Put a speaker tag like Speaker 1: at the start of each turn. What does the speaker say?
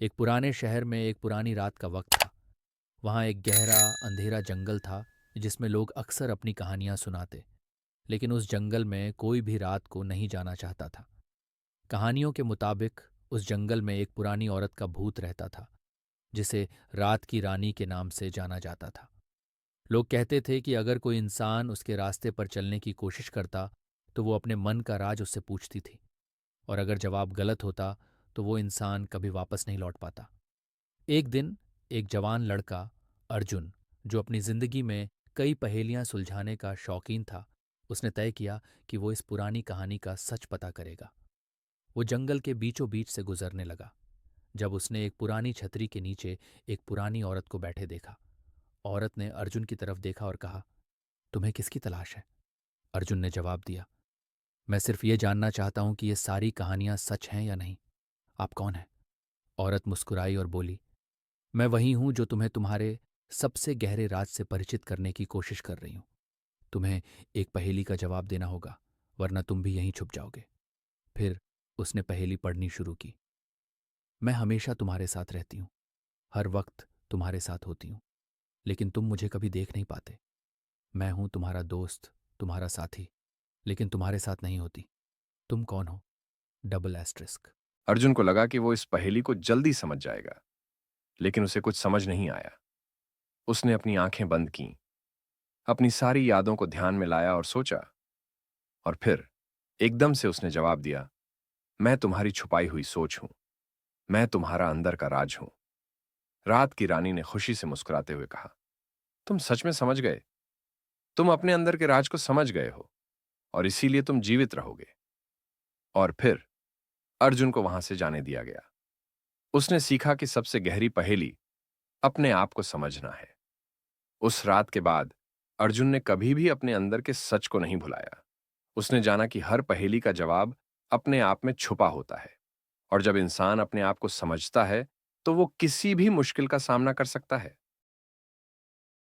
Speaker 1: एक पुराने शहर में एक पुरानी रात का वक्त था। वहाँ एक गहरा अंधेरा जंगल था जिसमें लोग अक्सर अपनी कहानियां सुनाते। लेकिन उस जंगल में कोई भी रात को नहीं जाना चाहता था। कहानियों के मुताबिक उस जंगल में एक पुरानी औरत का भूत रहता था, जिसे रात की रानी के नाम से जाना जाता था। लोग कहते थे कि अगर कोई इंसान उसके रास्ते पर चलने की कोशिश करता तो वो अपने मन का राज उससे पूछती थी, और अगर जवाब गलत होता तो वो इंसान कभी वापस नहीं लौट पाता। एक दिन एक जवान लड़का, अर्जुन, जो अपनी जिंदगी में कई पहेलियां सुलझाने का शौकीन था, उसने तय किया कि वो इस पुरानी कहानी का सच पता करेगा। वो जंगल के बीचों बीच से गुजरने लगा जब उसने एक पुरानी छतरी के नीचे एक पुरानी औरत को बैठे देखा। औरत ने अर्जुन की तरफ देखा और कहा, तुम्हें किसकी तलाश है? अर्जुन ने जवाब दिया, मैं सिर्फ ये जानना चाहता हूं कि ये सारी कहानियां सच हैं या नहीं। आप कौन हैं? औरत मुस्कुराई और बोली, मैं वही हूं जो तुम्हें तुम्हारे सबसे गहरे राज से परिचित करने की कोशिश कर रही हूं। तुम्हें एक पहेली का जवाब देना होगा, वरना तुम भी यहीं छुप जाओगे। फिर उसने पहेली पढ़नी शुरू की। मैं हमेशा तुम्हारे साथ रहती हूँ, हर वक्त तुम्हारे साथ होती हूँ, लेकिन तुम मुझे कभी देख नहीं पाते। मैं हूं तुम्हारा दोस्त, तुम्हारा साथी, लेकिन तुम्हारे साथ नहीं होती। तुम कौन हो? Double asterisk.
Speaker 2: अर्जुन को लगा कि वो इस पहेली को जल्दी समझ जाएगा, लेकिन उसे कुछ समझ नहीं आया। उसने अपनी आंखें बंद कीं, अपनी सारी यादों को ध्यान में लाया और सोचा, और फिर एकदम से उसने जवाब दिया, मैं तुम्हारी छुपाई हुई सोच हूं। मैं तुम्हारा अंदर का राज हूं। रात की रानी ने खुशी से मुस्कुराते हुए कहा, तुम सच में समझ गए। तुम अपने अंदर के राज को समझ गए हो, और इसीलिए तुम जीवित रहोगे। और फिर अर्जुन को वहां से जाने दिया गया। उसने सीखा कि सबसे गहरी पहेली अपने आप को समझना है। उस रात के बाद अर्जुन ने कभी भी अपने अंदर के सच को नहीं भुलाया। उसने जाना कि हर पहेली का जवाब अपने आप में छुपा होता है, और जब इंसान अपने आप को समझता है तो वो किसी भी मुश्किल का सामना कर सकता है।